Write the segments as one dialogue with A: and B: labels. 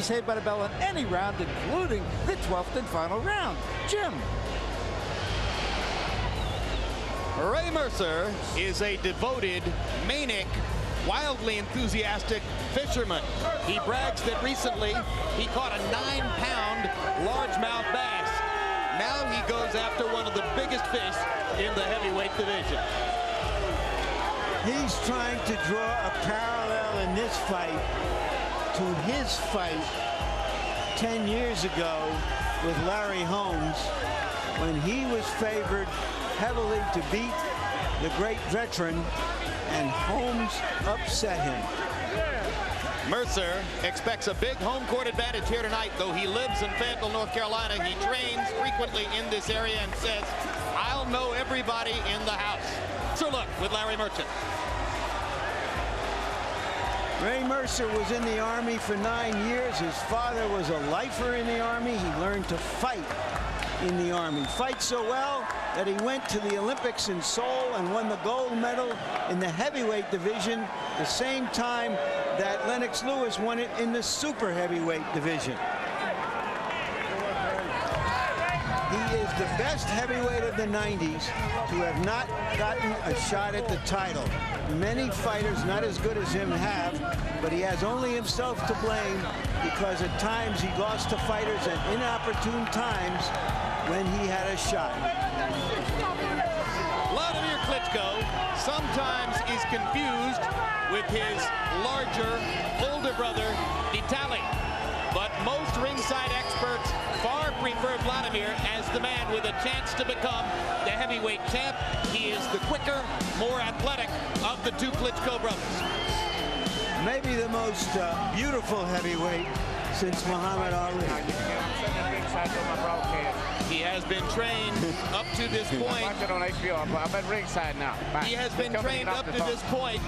A: be saved by the bell in any round, including the 12th and final round. Jim.
B: Ray Mercer is a devoted, manic, wildly enthusiastic fisherman. He brags that recently he caught a 9-pound largemouth bass. Now he goes after one of the biggest fish in the heavyweight division.
C: He's trying to draw a parallel in this fight to his fight 10 years ago with Larry Holmes, when he was favored heavily to beat the great veteran, and Holmes upset him.
B: Mercer expects a big home court advantage here tonight, though he lives in Fayetteville, North Carolina. He trains frequently in this area and says, I'll know everybody in the house. So look with Larry Merchant.
C: Ray Mercer was in the Army for 9 years. His father was a lifer in the Army. He learned to fight in the Army. Fight so well that he went to the Olympics in Seoul and won the gold medal in the heavyweight division, the same time that Lennox Lewis won it in the super heavyweight division. He is the best heavyweight of the 90s to have not gotten a shot at the title. Many fighters not as good as him have, but he has only himself to blame, because at times he lost to fighters at inopportune times when he had a shot.
B: Wladimir Klitschko sometimes is confused with his larger, older brother, Vitaly. But most ringside experts far prefer Wladimir as the man with a chance to become the heavyweight champ. He is the quicker, more athletic of the two Klitschko brothers.
C: Maybe the most beautiful heavyweight since Muhammad Ali.
B: He has been trained up to this point.
D: Watch it on HBO. I'm at ringside now. Bye.
B: He has been trained up to this point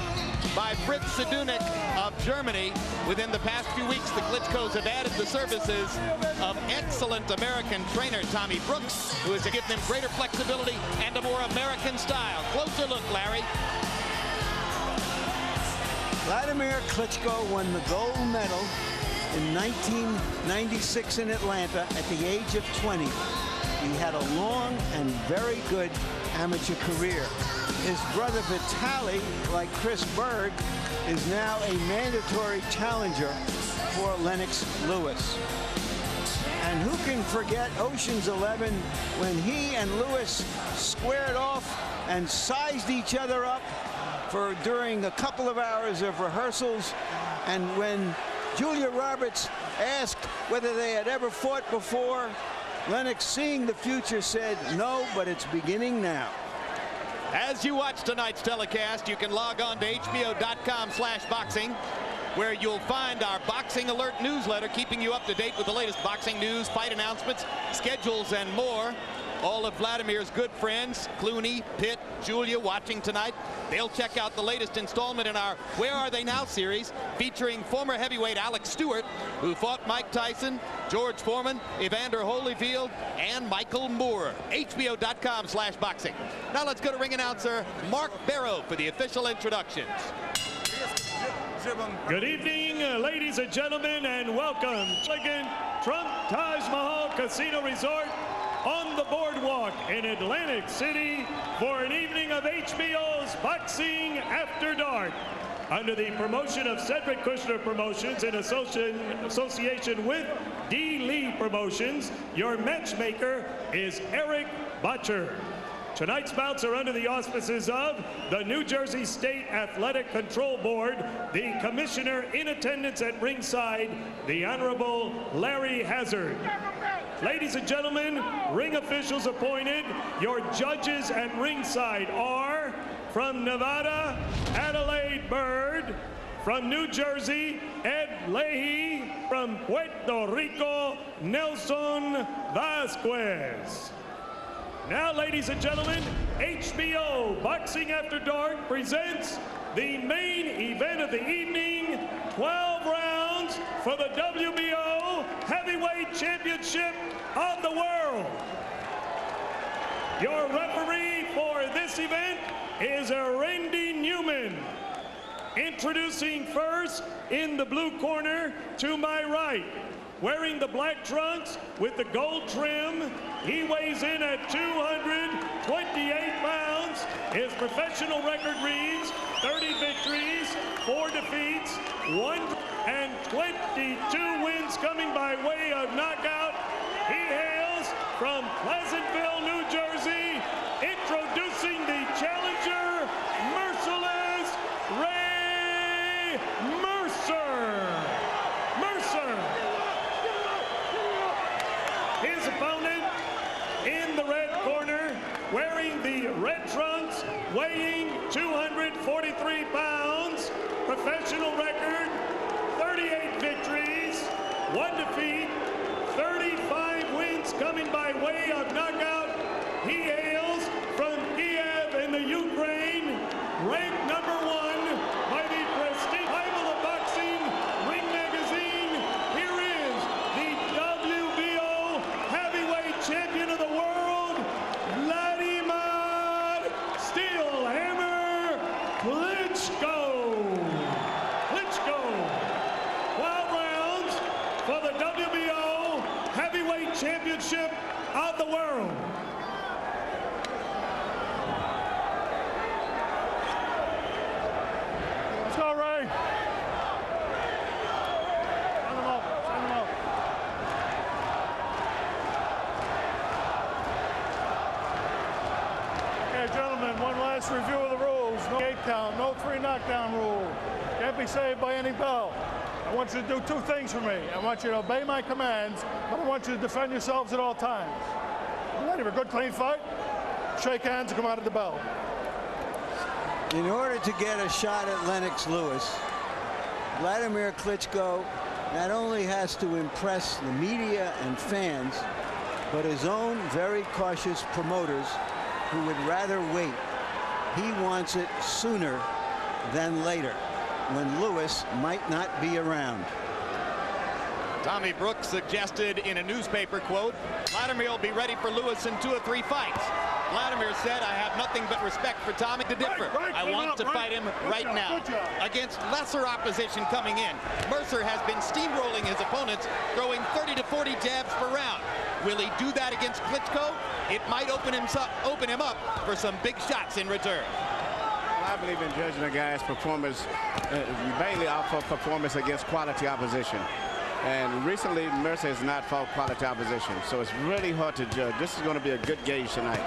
B: by Fritz Sedunik of Germany. Within the past few weeks, the Klitschkos have added the services of excellent American trainer Tommy Brooks, who has given them greater flexibility and a more American style. Closer look, Larry.
C: Wladimir Klitschko won the gold medal in 1996 in Atlanta at the age of 20. He had a long and very good amateur career. His brother Vitaly, like Chris Berg, is now a mandatory challenger for Lennox Lewis. And who can forget Ocean's 11, when he and Lewis squared off and sized each other up during a couple of hours of rehearsals, and when Julia Roberts asked whether they had ever fought before, Lennox, seeing the future, said, no, but it's beginning now.
B: As you watch tonight's telecast, you can log on to hbo.com/boxing, where you'll find our Boxing Alert newsletter, keeping you up to date with the latest boxing news, fight announcements, schedules, and more. All of Vladimir's good friends, Clooney, Pitt, Julia, watching tonight. They'll check out the latest installment in our Where Are They Now series, featuring former heavyweight Alex Stewart, who fought Mike Tyson, George Foreman, Evander Holyfield, and Michael Moore. hbo.com/boxing. Now let's go to ring announcer Mark Barrow for the official introductions.
E: Good evening, ladies and gentlemen, and welcome to elegant Trump Taj Mahal Casino Resort on the boardwalk in Atlantic City for an evening of HBO's Boxing After Dark. Under the promotion of Cedric Kushner Promotions in association with D. Lee Promotions, your matchmaker is Eric Butcher. Tonight's bouts are under the auspices of the New Jersey State Athletic Control Board, the commissioner in attendance at ringside, the Honorable Larry Hazard. Ladies and gentlemen, ring officials appointed. Your judges at ringside are, from Nevada, Adelaide Bird; from New Jersey, Ed Leahy; from Puerto Rico, Nelson Vasquez. Now, ladies and gentlemen, HBO Boxing After Dark presents the main event of the evening, 12 rounds for the WBO Heavyweight Championship of the world. Your referee for this event is Randy Newman. Introducing first in the blue corner to my right, wearing the black trunks with the gold trim, he weighs in at 228 pounds. His professional record reads 30 victories, 4 defeats, 122 wins coming by way of knockout. He hails from Pleasantville, New Jersey. Introducing the challenger, Merciless Ray Mercer. His opponent in the red corner, wearing the red trunks, weighing 243 pounds, professional record, 38 victories, 1 defeat, 35 wins coming by way of knockout. He hails from Kiev in the Ukraine, ranked #1 by the prestige Bible of Boxing Ring Magazine. Here is the WBO heavyweight champion of the world, Wladimir Steelhammer Klitschko. 12 rounds for the WBO heavyweight championship of the world.
F: Let's go, Ray. Send him up. Send him up. Okay, gentlemen, one last review of the rules. No 8 count, no 3 knockdown rule. Can't be saved by any bell. I want you to do 2 things for me. I want you to obey my commands, but I want you to defend yourselves at all times. You ready for a good, clean fight? Shake hands and come out of the bell.
C: In order to get a shot at Lennox Lewis, Wladimir Klitschko not only has to impress the media and fans, but his own very cautious promoters who would rather wait. He wants it sooner than later, when Lewis might not be around.
B: Tommy Brooks suggested in a newspaper quote, Wladimir will be ready for Lewis in 2 or 3 fights. Wladimir said, I have nothing but respect for Tommy to differ. I want to fight him right now. Against lesser opposition coming in, Mercer has been steamrolling his opponents, throwing 30 to 40 jabs per round. Will he do that against Klitschko? It might open him up for some big shots in return.
D: Well, I believe in judging a guy's performance mainly off of performance against quality opposition. And recently, Mercer has not fought quality opposition, so it's really hard to judge. This is going to be a good gauge tonight.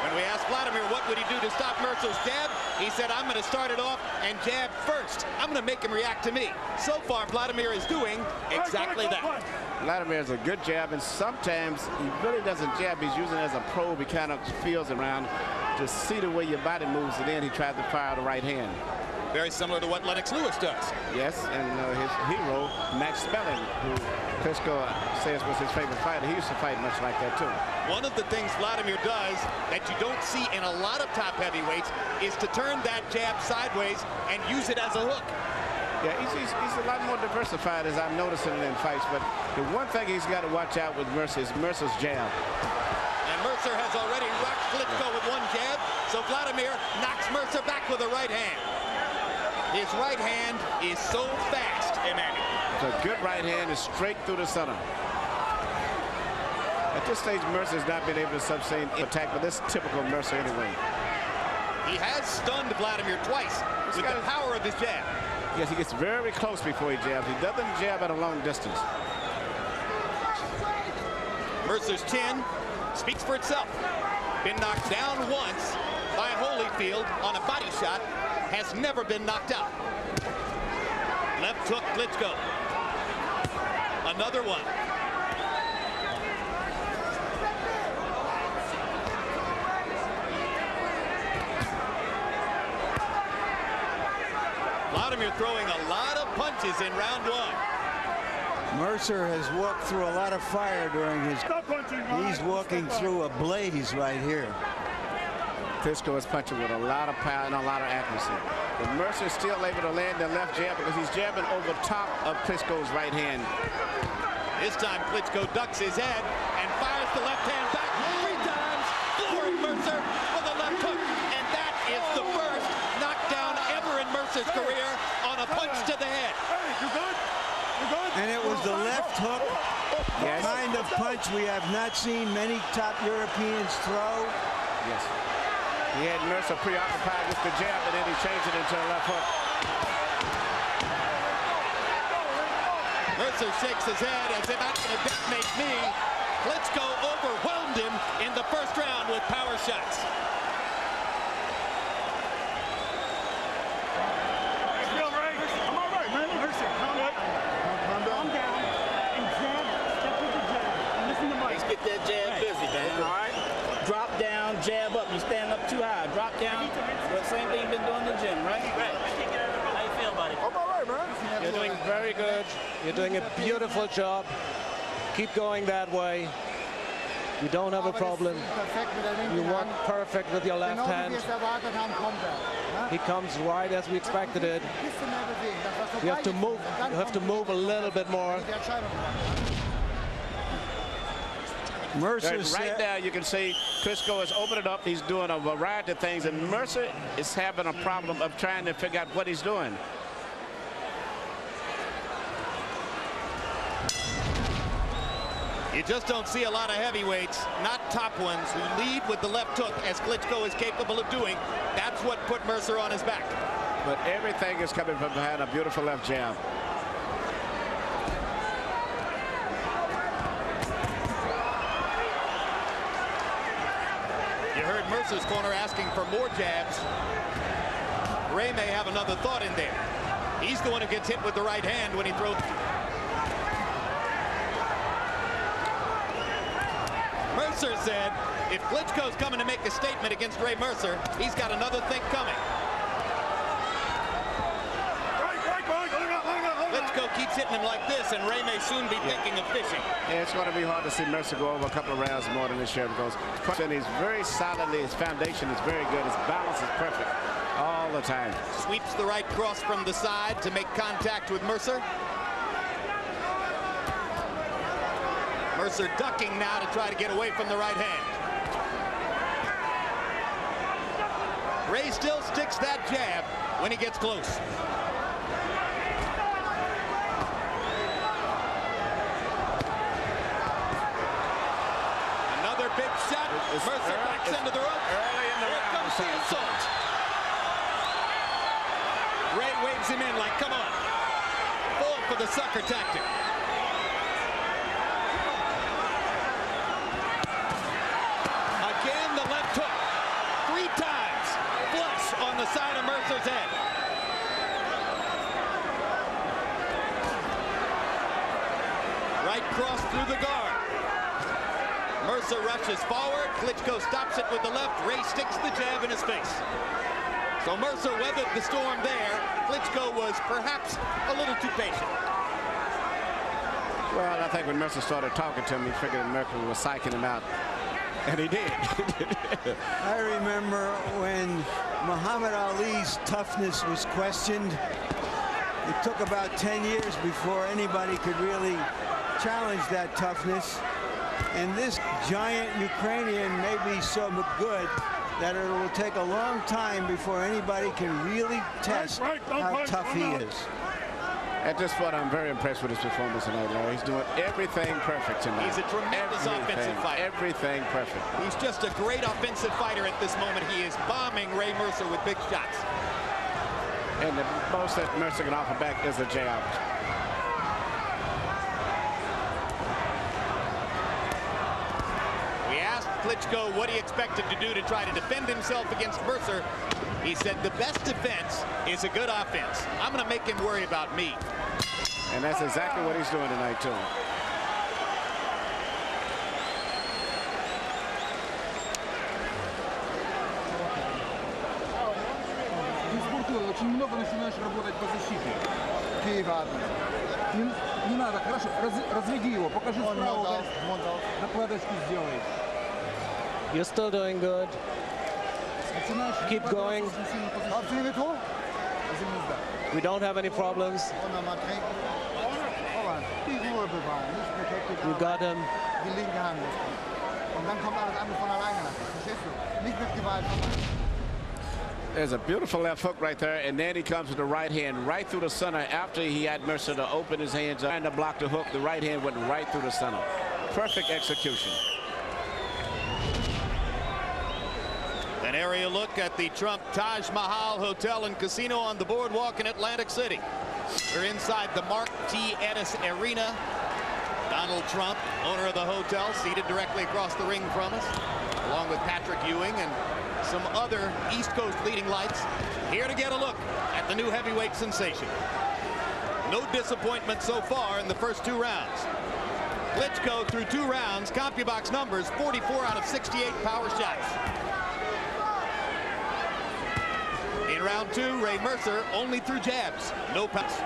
B: When we asked Wladimir what would he do to stop Mercer's jab, he said, I'm going to start it off and jab first. I'm going to make him react to me. So far, Wladimir is doing exactly that.
D: Wladimir is a good jab, and sometimes he really doesn't jab. He's using it as a probe. He kind of feels around to see the way your body moves, and then he tries to fire the right hand.
B: Very similar to what Lennox Lewis does.
D: Yes, and his hero, Max Spelling, who Klitschko says was his favorite fighter, he used to fight much like that, too.
B: One of the things Wladimir does that you don't see in a lot of top heavyweights is to turn that jab sideways and use it as a hook.
D: Yeah, he's a lot more diversified, as I'm noticing it in fights, but the one thing he's got to watch out with Mercer is Mercer's jab.
B: And Mercer has already rocked Klitschko with 1 jab, so Wladimir knocks Mercer back with a right hand. His right hand is so fast, Emmanuel.
D: It's a good right hand, is straight through the center. At this stage, Mercer's not been able to sustain attack, but this is typical Mercer anyway.
B: He has stunned Wladimir twice with the power of his jab.
D: Yes, he gets very close before he jabs. He doesn't jab at a long distance.
B: Mercer's chin speaks for itself. Been knocked down once by Holyfield on a body shot. Has never been knocked out. Left hook, Klitschko. Another one. Wladimir throwing a lot of punches in round 1.
C: Mercer has walked through a lot of fire during his... He's walking through a blaze right here.
D: Klitschko is punching with a lot of power and a lot of accuracy. But Mercer is still able to land the left jab because he's jabbing over top of Klitschko's right hand.
B: This time Klitschko ducks his head and fires the left hand back 3 times, flooring Mercer with a left hook. And that is the first knockdown ever in Mercer's career on a punch to the head.
F: Hey, you good? You good?
C: And it was the left hook kind of punch we have not seen many top Europeans throw.
D: Yes. He had Mercer preoccupied with the jab, and then he changed it into a left hook.
B: Mercer shakes his head as if that's going to detonate me. Klitschko overwhelmed him in the first round with power shots.
F: Feel right? I'm all right, man. Mercer, calm down. Calm down. And jab, step with the jab. And listen to Mike.
G: Let's get that jab busy, man. All right? Drop down, jab up. You stand up too high. Drop down. Well, same thing you've been doing in the gym, right? Right. How you feel, buddy?
F: I'm all right, man.
H: You're doing very good. You're doing a beautiful job. Keep going that way. You don't have a problem. You work perfect with your left hand. He comes right as we expected it. You have to move. You have to move a little bit more.
C: Mercer
D: Right now, you can see Klitschko is opening up. He's doing a variety of things, and Mercer is having a problem of trying to figure out what he's doing.
B: You just don't see a lot of heavyweights, not top ones, who lead with the left hook as Klitschko is capable of doing. That's what put Mercer on his back.
D: But everything is coming from behind a beautiful left jab.
B: You heard Mercer's corner asking for more jabs. Ray may have another thought in there. He's the one who gets hit with the right hand when he throws. Mercer said if Klitschko's coming to make a statement against Ray Mercer, he's got another thing coming. Klitschko keeps hitting him like this, and Ray may soon be thinking of fishing.
D: Yeah, it's going to be hard to see Mercer go over a couple of rounds more than this year because he's very solidly, his foundation is very good, his balance is perfect all the time.
B: Sweeps the right cross from the side to make contact with Mercer. Mercer ducking now to try to get away from the right hand. Ray still sticks that jab when he gets close. Another big shot. Mercer backs into the rope. Here comes the assault. Ray waves him in like, come on. Fall for the sucker tactic. Again, the left hook. 3 times. Flush on the side of Mercer's head. Right cross through the guard. Mercer rushes forward. Klitschko stops it with the left. Ray sticks the jab in his face. So Mercer weathered the storm there. Klitschko was perhaps a little too patient.
D: Well, I think when Mercer started talking to him, he figured Mercer was psyching him out. And he did.
C: I remember when Muhammad Ali's toughness was questioned. It took about 10 years before anybody could really challenge that toughnness. And this giant Ukrainian may be so good that it will take a long time before anybody can really test how tough he is.
D: At this point, I'm very impressed with his performance tonight, Larry. He's doing everything perfect tonight.
B: He's a tremendous offensive fighter.
D: Everything perfect.
B: He's just a great offensive fighter at this moment. He is bombing Ray Mercer with big shots.
D: And the most that Mercer can offer back is a jab.
B: We asked Klitschko what he expected to do to try to defend himself against Mercer. He said the best defense is a good offense. I'm going to make him worry about me.
D: And that's exactly what he's doing tonight, too.
I: Очень много начинаешь работать по защите. Не надо, хорошо, разведи его, покажи справа, накладочку сделай.
H: You're still doing good. Keep going. We don't have any problems. You got him.
D: There's a beautiful left hook right there, and then he comes with the right hand right through the center after he had Mercer to open his hands up and to block the hook. The right hand went right through the center. Perfect execution.
B: An area look at the Trump Taj Mahal Hotel and Casino on the boardwalk in Atlantic City. We're inside the Mark T. Ennis Arena. Donald Trump, owner of the hotel, seated directly across the ring from us, along with Patrick Ewing and some other East Coast leading lights, here to get a look at the new heavyweight sensation. No disappointment so far in the first 2 rounds. Klitschko through 2 rounds, CompuBox numbers, 44 out of 68 power shots. In round 2, Ray Mercer only threw jabs, no pass.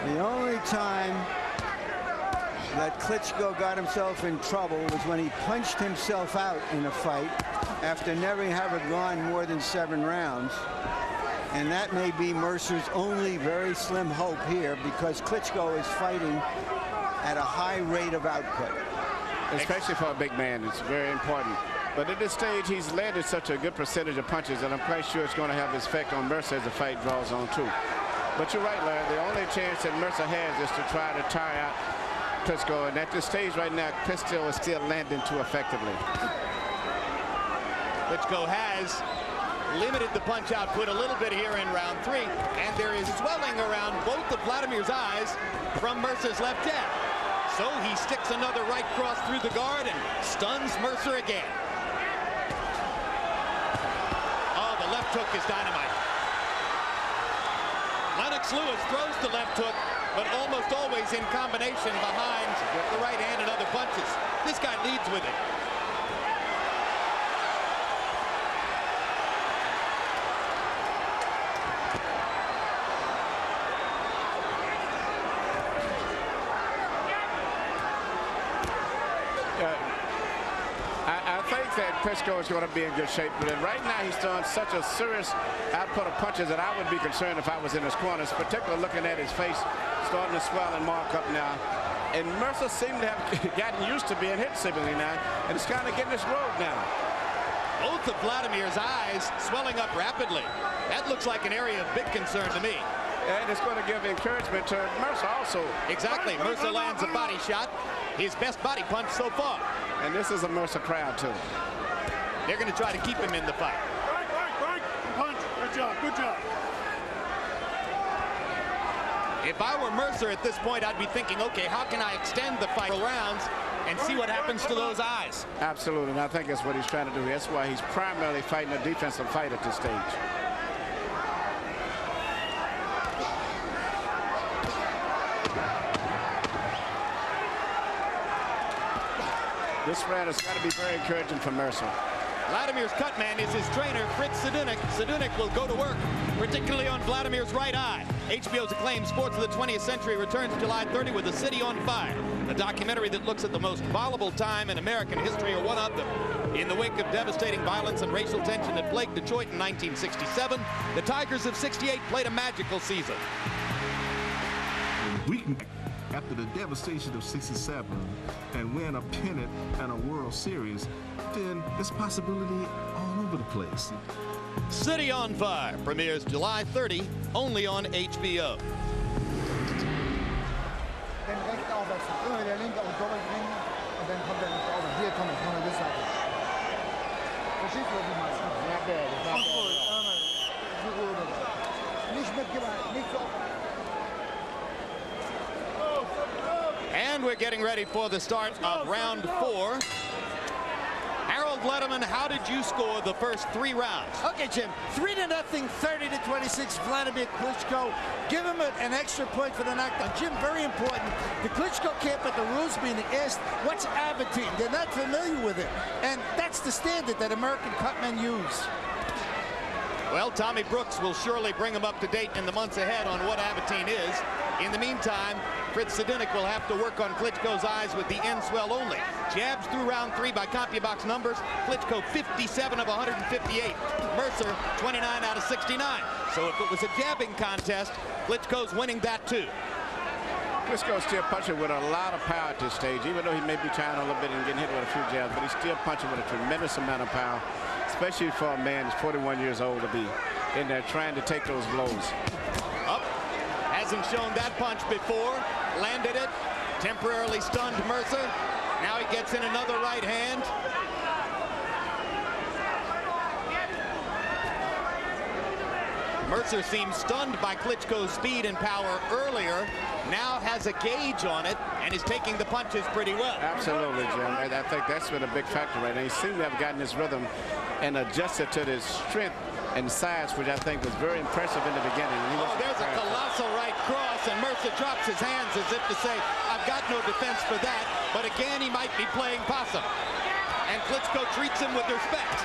C: The only time that Klitschko got himself in trouble was when he punched himself out in a fight after never having gone more than 7 rounds. And that may be Mercer's only very slim hope here, because Klitschko is fighting at a high rate of output.
D: Especially for a big man, it's very important. But at this stage, he's landed such a good percentage of punches, and I'm quite sure it's going to have its effect on Mercer as the fight draws on too. But you're right, Larry. The only chance that Mercer has is to try to tire out Klitschko, and at this stage right now, Klitschko is still landing too effectively.
B: Klitschko has limited the punch output a little bit here in round 3, and there is swelling around both of Vladimir's eyes from Mercer's left jab. So he sticks another right cross through the guard and stuns Mercer again. Oh, the left hook is dynamite. Lennox Lewis throws the left hook, but almost always in combination behind the right hand and other punches. This guy leads with it.
D: I think that Klitschko is going to be in good shape, but right now he's done such a serious output of punches that I would be concerned if I was in his corners, particularly looking at his face starting to swell and mark up now. And Mercer seemed to have gotten used to being hit seemingly now, and it's kind of getting this road now.
B: Both of Vladimir's eyes swelling up rapidly. That looks like an area of big concern to me.
D: And it's going to give encouragement to Mercer also.
B: Exactly. Mercer lands a body shot, his best body punch so far.
D: And this is a Mercer crowd too.
B: They're going to try to keep him in the fight.
F: Right. Punch. Good job. Good job.
B: If I were Mercer at this point, I'd be thinking, okay, how can I extend the fight rounds and see what happens to those eyes?
D: Absolutely, and I think that's what he's trying to do. That's why he's primarily fighting a defensive fight at this stage. This round has got to be very encouraging for Mercer.
B: Vladimir's cut man is his trainer, Fritz Sedunik. Sedunik will go to work, particularly on Vladimir's right eye. HBO's acclaimed Sports of the 20th Century returns July 30 with A City on Fire, a documentary that looks at the most volatile time in American history, or one of them. In the wake of devastating violence and racial tension that plagued Detroit in 1967, the Tigers of '68 played a magical season.
J: After the devastation of '67 and win a pennant and a World Series, then there's possibility all over the place.
B: City on Fire premieres July 30, only on HBO. And we're getting ready for the start of round 4. Harold Lederman, how did you score the first 3 rounds?
A: Okay, Jim, 3-0, 30-26, Wladimir Klitschko. Give him an extra point for the knockdown. Jim, very important. The Klitschko camp at the rules meeting asked, what's Avatine? They're not familiar with it. And that's the standard that American cutmen use.
B: Well, Tommy Brooks will surely bring him up to date in the months ahead on what Avatine is. In the meantime, Fritz Sedunik will have to work on Klitschko's eyes with the end swell only. Jabs through round 3 by CompuBox numbers. Klitschko 57 of 158. Mercer 29 out of 69. So if it was a jabbing contest, Klitschko's winning that too.
D: Klitschko's still punching with a lot of power at this stage, even though he may be trying a little bit and getting hit with a few jabs, but he's still punching with a tremendous amount of power, especially for a man who's 41 years old to be in there trying to take those blows.
B: Up. Hasn't shown that punch before. Landed it. Temporarily stunned Mercer. Now he gets in another right hand. Mercer seems stunned by Klitschko's speed and power earlier. Now has a gauge on it and is taking the punches pretty well.
D: Absolutely, Jim. I think that's been a big factor right now. He seemed to have gotten his rhythm and adjusted to his strength and size, which I think was very impressive in the beginning.
B: There's a colossal right cross, and Mercer drops his hands as if to say, I've got no defense for that. But again, he might be playing possum. And Klitschko treats him with respect.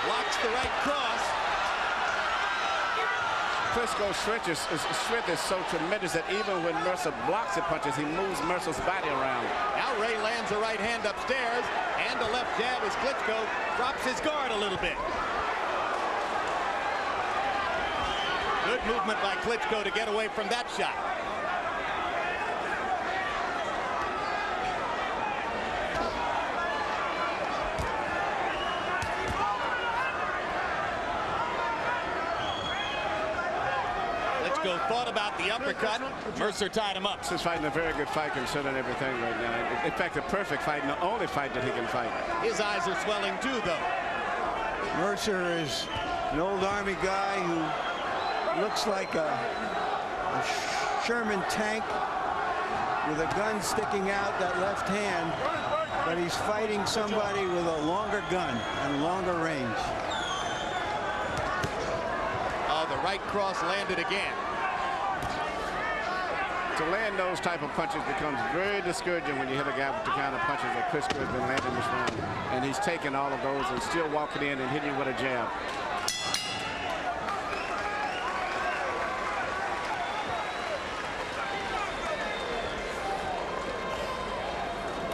B: Blocks the right cross.
D: Klitschko's strength is so tremendous that even when Mercer blocks the punches, he moves Mercer's body around.
B: Now Ray lands a right hand upstairs and a left jab as Klitschko drops his guard a little bit. Good movement by Klitschko to get away from that shot. Thought about the uppercut. Mercer tied him up.
D: He's fighting a very good fight considering everything right now. In fact, a perfect fight, and the only fight that he can fight.
B: His eyes are swelling too, though.
C: Mercer is an old Army guy who looks like a Sherman tank with a gun sticking out that left hand, but he's fighting somebody with a longer gun and longer range.
B: Oh, the right cross landed again.
D: To land those type of punches becomes very discouraging when you hit a guy with the kind of punches that Klitschko has been landing this round. And he's taking all of those and still walking in and hitting you with a jab.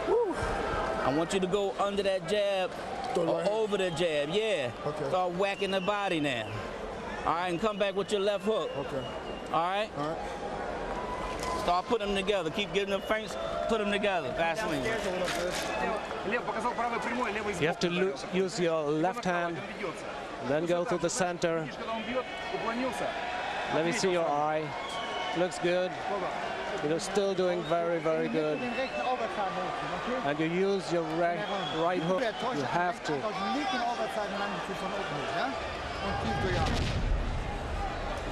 G: Woo. I want you to go under that jab or over the jab. Yeah.
F: Okay.
G: Start whacking the body now. All right, and come back with your left hook.
F: Okay.
G: All right?
F: All right.
G: Start putting them together. Keep giving them feints. Put them together. Vaseline.
H: You have to use your left hand, then go to the center. Let me see your eye. Looks good. You're still doing very, very good. And you use your right hook. You have to.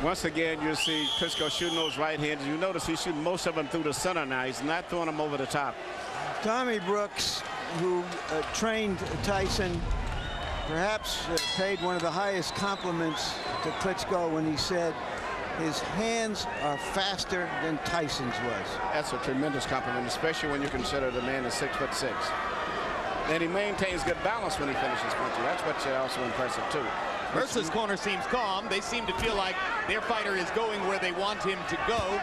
D: Once again, you'll see Klitschko shooting those right hands. You notice he's shooting most of them through the center now. He's not throwing them over the top.
C: Tommy Brooks, who trained Tyson, perhaps paid one of the highest compliments to Klitschko when he said his hands are faster than Tyson's was.
D: That's a tremendous compliment, especially when you consider the man is 6'6". And he maintains good balance when he finishes punching. That's what's also impressive, too.
B: Mercer's corner seems calm. They seem to feel like their fighter is going where they want him to go.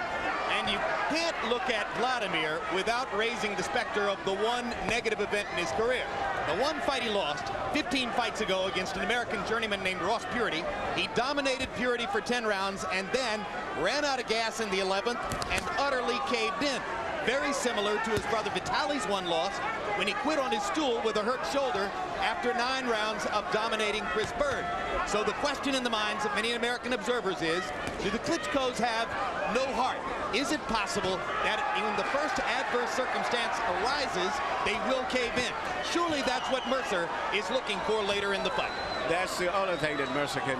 B: And you can't look at Wladimir without raising the specter of the one negative event in his career. The one fight he lost 15 fights ago against an American journeyman named Ross Purity. He dominated Purity for 10 rounds and then ran out of gas in the 11th and utterly caved in. Very similar to his brother Vitali's one loss when he quit on his stool with a hurt shoulder after 9 rounds of dominating Chris Bird. So the question in the minds of many American observers is, do the Klitschkos have no heart? Is it possible that when the first adverse circumstance arises, they will cave in? Surely that's what Mercer is looking for later in the fight.
D: That's the other thing that Mercer can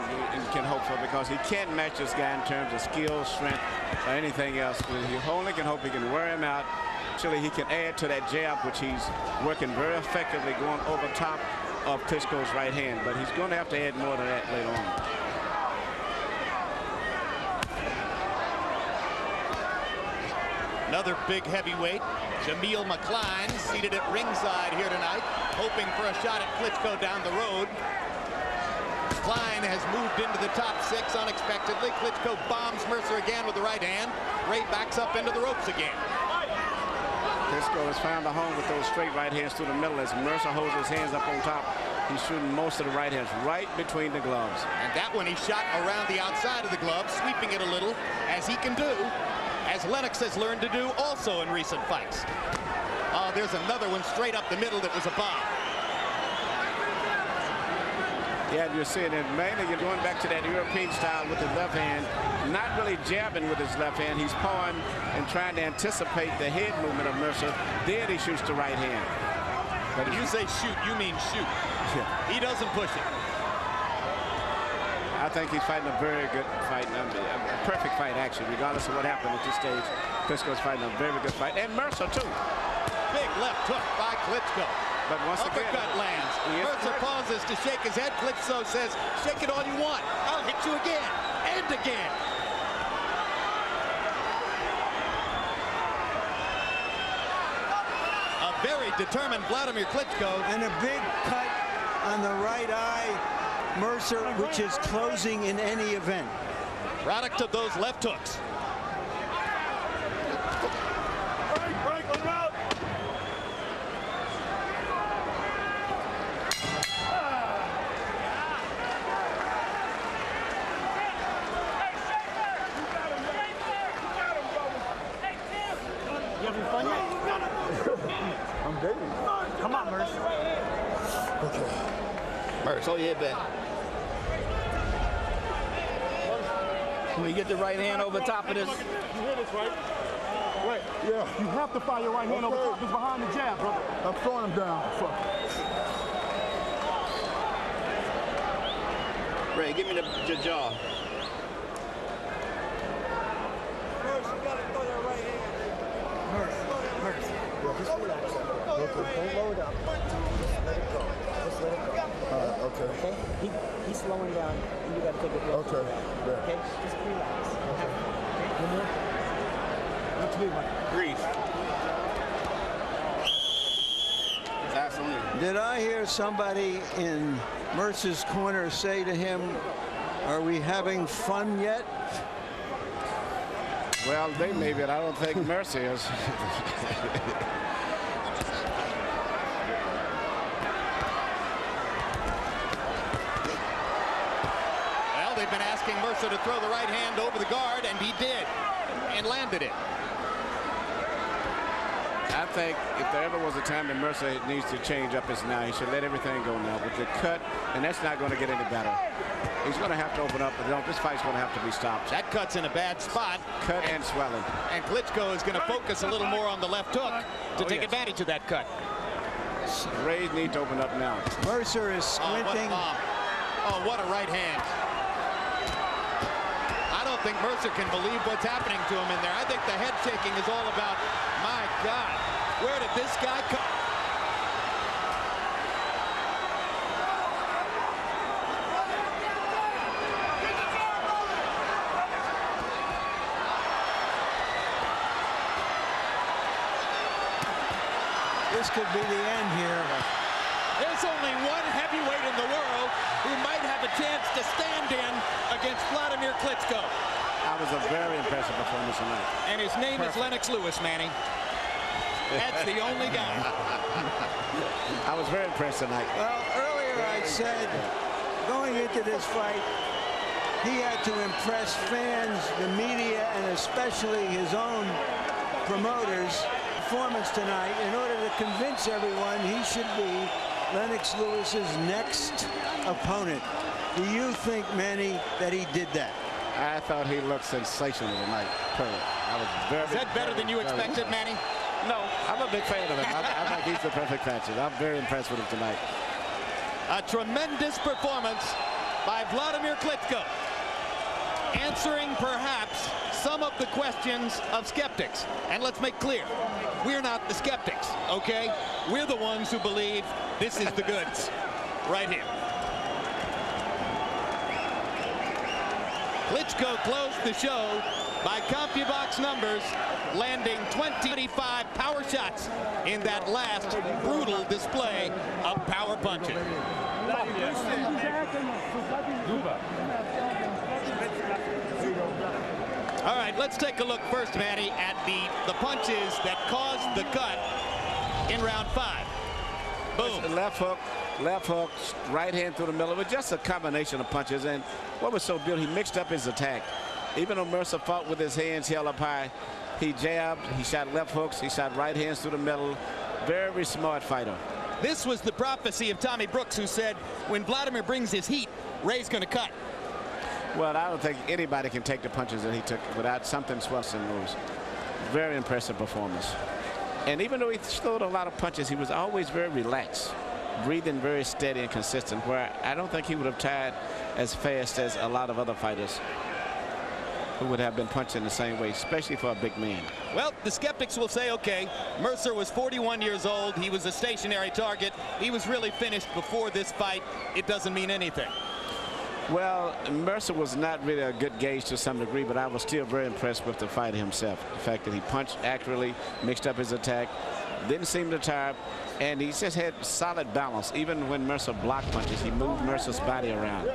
D: hope for, because he can't match this guy in terms of skill, strength, or anything else. He only can hope he can wear him out. Actually, he can add to that jab, which he's working very effectively going over top of Klitschko's right hand, but he's going to have to add more to that later on.
B: Another big heavyweight, Jamil McCline, seated at ringside here tonight, hoping for a shot at Klitschko down the road. McCline has moved into the top 6 unexpectedly. Klitschko bombs Mercer again with the right hand. Ray backs up into the ropes again.
D: Klitschko has found a home with those straight right hands through the middle as Mercer holds his hands up on top He's shooting most of the right hands right between the gloves.
B: And that one he shot around the outside of the glove, sweeping it a little, as he can do, as Lennox has learned to do also in recent fights. Oh, there's another one straight up the middle that was a bomb.
D: Yeah, you're seeing it. Mainly, you're going back to that European style with his left hand, not really jabbing with his left hand. He's pawing and trying to anticipate the head movement of Mercer. Then he shoots the right hand.
B: But if you say shoot, you mean shoot.
D: Yeah.
B: He doesn't push it.
D: I think he's fighting a very good fight. A perfect fight, actually, regardless of what happened at this stage. Klitschko's fighting a very good fight. And Mercer, too.
B: Big left hook by Klitschko.
D: But once again,
B: uppercut lands. Mercer pauses to shake his head. Klitschko says, shake it all you want. I'll hit you again and again. A very determined Wladimir Klitschko.
C: And a big cut on the right eye, Mercer, which is closing in any event.
B: Product of those left hooks.
I: I'm dating. Come on, Mercer. Okay.
G: Mercer, hold your head back. Can we get the right hand over top of this?
F: You hear this, right? Right. Yeah. You have to fire your right hand over top. It's behind the jab, brother.
I: I'm throwing him down.
G: Ray, give me the jaw.
C: Mercer, you gotta throw that right hand. Mercer. Just relax. Don't load up. Just let it go.
I: Okay.
K: Okay? He's slowing down. You got to take it real slow. Okay? Just relax. Okay? What you do, Mike?
G: Breathe. Absolutely.
C: Did I hear somebody in Mercer's corner say to him, are we having fun yet?
D: Well, they may be, but I don't think Mercer is.
B: Well, they've been asking Mercer to throw the right hand over the guard, and he did, and landed it.
D: I think if there ever was a time that Mercer needs to change up, it's now. He should let everything go now with the cut, and that's not going to get any better. He's going to have to open up, but this fight's going to have to be stopped.
B: That cut's in a bad spot.
D: Cut and swelling.
B: And Klitschko is going to focus a little more on the left hook to take advantage of that cut.
D: Rays need to open up now.
C: Mercer is squinting.
B: Oh, what a right hand. I don't think Mercer can believe what's happening to him in there. I think the head shaking is all about, my God, where did this guy come?
C: This could be the end here.
B: There's only one heavyweight in the world who might have a chance to stand in against Wladimir Klitschko.
D: That was a very impressive performance tonight.
B: And his name is Lennox Lewis, Manny. That's the only guy.
D: I was very impressed tonight.
C: Well, earlier I said, going into this fight, he had to impress fans, the media, and especially his own promoters. Performance tonight in order to convince everyone he should be Lennox Lewis's next opponent. Do you think, Manny, that he did that?
D: I thought he looked sensational tonight. I was very.
B: Is that better than you expected, Manny?
D: No, I'm a big fan of him. I think he's the perfect matchup. I'm very impressed with him tonight.
B: A tremendous performance by Wladimir Klitschko, answering perhaps some of the questions of skeptics. And let's make clear, we're not the skeptics, okay? We're the ones who believe this is the goods right here. Klitschko closed the show by CompuBox numbers, landing 25 power shots in that last brutal display of power punching. All right, let's take a look first, Manny, at the punches that caused the cut in round 5. Boom.
D: The left hook left hook, right hand through the middle. It was just a combination of punches. And what was so beautiful, he mixed up his attack. Even though Mercer fought with his hands held up high, he jabbed, he shot left hooks, he shot right hands through the middle. Very smart fighter.
B: This was the prophecy of Tommy Brooks, who said, when Wladimir brings his heat, Ray's going to cut.
D: Well, I don't think anybody can take the punches that he took without something Swelson moves. Very impressive performance. And even though he throwed a lot of punches, he was always very relaxed, breathing very steady and consistent, where I don't think he would have tired as fast as a lot of other fighters who would have been punching the same way, especially for a big man.
B: Well, the skeptics will say, okay, Mercer was 41 years old. He was a stationary target. He was really finished before this fight. It doesn't mean anything.
D: Well, Mercer was not really a good gauge to some degree, but I was still very impressed with the fighter himself. The fact that he punched accurately, mixed up his attack, didn't seem to tire, and he just had solid balance. Even when Mercer blocked punches, he moved Mercer's body around.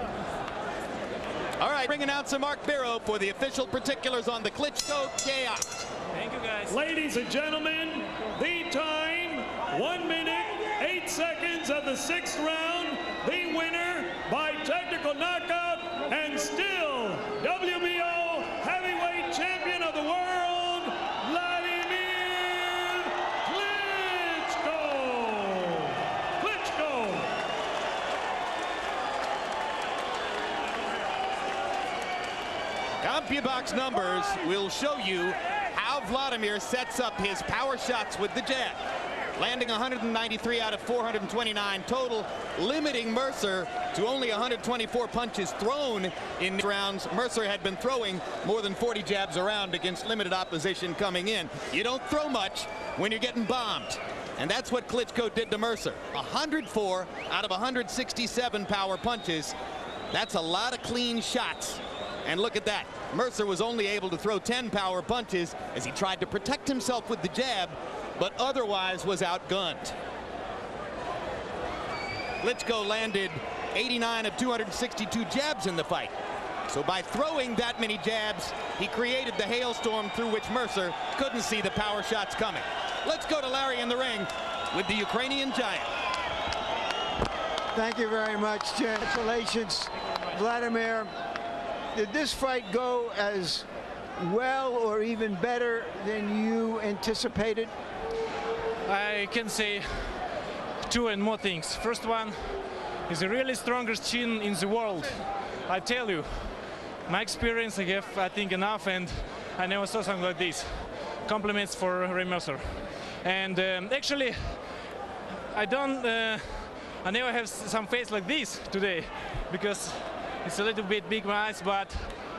B: All right, ring announcer Mark Barrow for the official particulars on the Klitschko chaos.
E: Thank you, guys. Ladies and gentlemen, the time, 1 minute, 8 seconds of the 6th round. The winner by technical knockout and still WBO heavyweight champion of the world, Wladimir Klitschko.
B: CompuBox numbers will show you how Wladimir sets up his power shots with the jab. Landing 193 out of 429 total, limiting Mercer to only 124 punches thrown in rounds. Mercer had been throwing more than 40 jabs around against limited opposition coming in. You don't throw much when you're getting bombed. And that's what Klitschko did to Mercer. 104 out of 167 power punches. That's a lot of clean shots. And look at that. Mercer was only able to throw 10 power punches as he tried to protect himself with the jab, but otherwise was outgunned. Klitschko landed 89 of 262 jabs in the fight. So by throwing that many jabs, he created the hailstorm through which Mercer couldn't see the power shots coming. Let's go to Larry in the ring with the Ukrainian giant.
C: Thank you very much. Congratulations, Wladimir. Did this fight go as well or even better than you anticipated?
L: I can say two and more things. First one is the really strongest chin in the world. I tell you, my experience, I have, I think, enough, and I never saw something like this. Compliments for Ray Mercer. And actually, I never have some face like this today, because it's a little bit big my eyes, but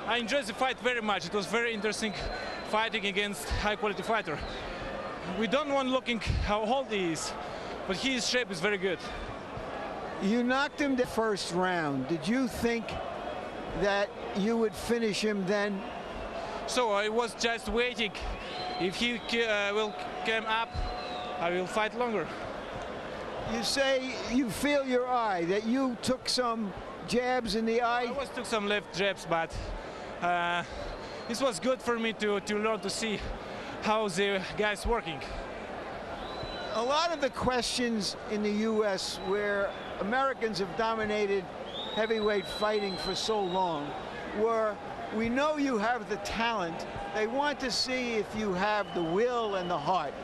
L: I enjoyed the fight very much. It was very interesting fighting against high-quality fighter. We don't want looking how old he is, but his shape is very good.
C: You knocked him the first round. Did you think that you would finish him then?
L: So I was just waiting. If he will come up, I will fight longer.
C: You say you feel your eye, that you took some jabs in the eye?
L: I took some left jabs, but this was good for me to learn to see how the guy's working.
C: A lot of the questions in the U.S. where Americans have dominated heavyweight fighting for so long were, we know you have the talent. They want to see if you have the will and the heart.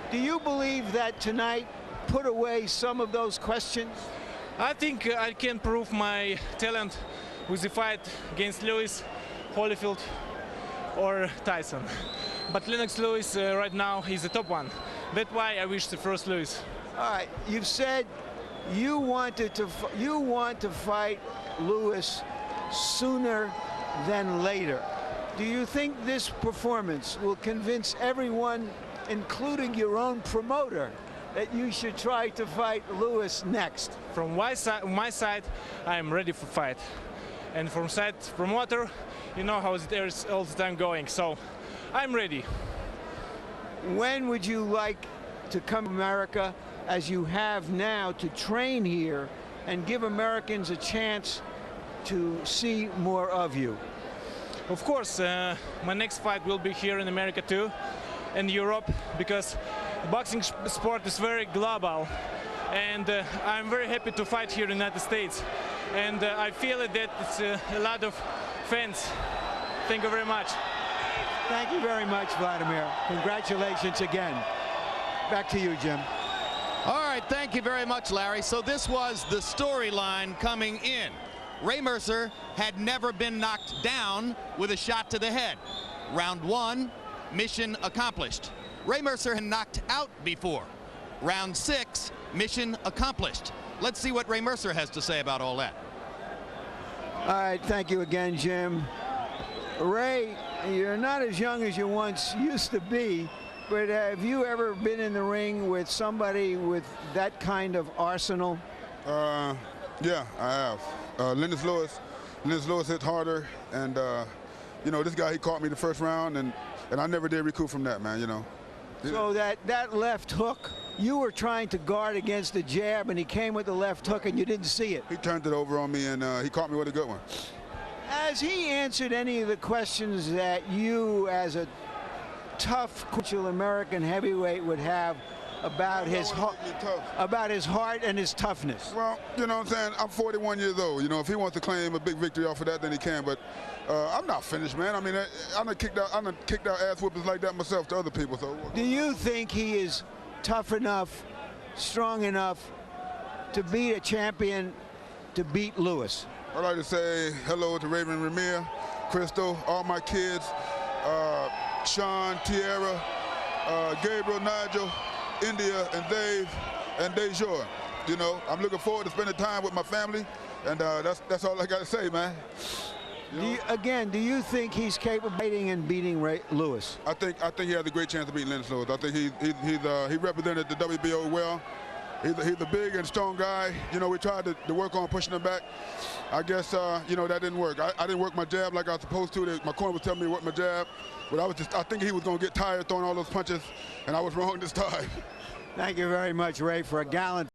C: Do you believe that tonight put away some of those questions?
L: I think I can prove my talent with the fight against Lewis, Holyfield, or Tyson. But Lennox Lewis right now is the top one. That's why I wish the first Lewis.
C: All right, you've said you want to fight Lewis sooner than later. Do you think this performance will convince everyone, including your own promoter, that you should try to fight Lewis next?
L: From my side, I am ready for fight. And from side promoter, you know how it is all the time going. So I'm ready.
C: When would you like to come to America, as you have now, to train here and give Americans a chance to see more of you?
L: Of course, my next fight will be here in America too, and Europe, because the boxing sport is very global. and I'm very happy to fight here in the United States. And I feel that it's a lot of fans. Thank you very much.
C: Thank you very much, Wladimir. Congratulations again. Back to you, Jim.
B: All right, thank you very much, Larry. So this was the storyline coming in. Ray Mercer had never been knocked down with a shot to the head. Round 1, mission accomplished. Ray Mercer had knocked out before. Round 6, mission accomplished. Let's see what Ray Mercer has to say about all that.
C: All right, thank you again, Jim. Ray, you're not as young as you once used to be, but have you ever been in the ring with somebody with that kind of arsenal?
M: Yeah, I have. Lennox Lewis hit harder, and you know, this guy, he caught me the first round, and I never did recoup from that, man, you know.
C: So that left hook, you were trying to guard against the jab, and he came with the left hook, and you didn't see it.
M: He turned it over on me, and he caught me with a good one.
C: Has he answered any of the questions that you, as a tough American heavyweight, would have about his heart and his toughness?
M: Well, you know what I'm saying? I'm 41 years old. You know, if he wants to claim a big victory off of that, then he can. But I'm not finished, man. I mean, I'm done kicked out ass whoopers like that myself to other people. So,
C: do you think he is tough enough, strong enough to beat a champion, to beat Lewis?
M: I'd like to say hello to Raven Ramir, Crystal, all my kids, Sean, Tierra, Gabriel, Nigel, India, and Dave, and Dejour. You know, I'm looking forward to spending time with my family, and that's all I got to say, man.
C: Do you think he's capable of fighting and beating Lewis?
M: I think he has a great chance to beat Lennox Lewis. I think he represented the WBO well. He's a big and strong guy. You know, we tried to work on pushing him back. I guess, you know, that didn't work. I didn't work my jab like I was supposed to. My corner was telling me to work my jab. But I think he was going to get tired throwing all those punches, and I was wrong this time.
C: Thank you very much, Ray, for a gallant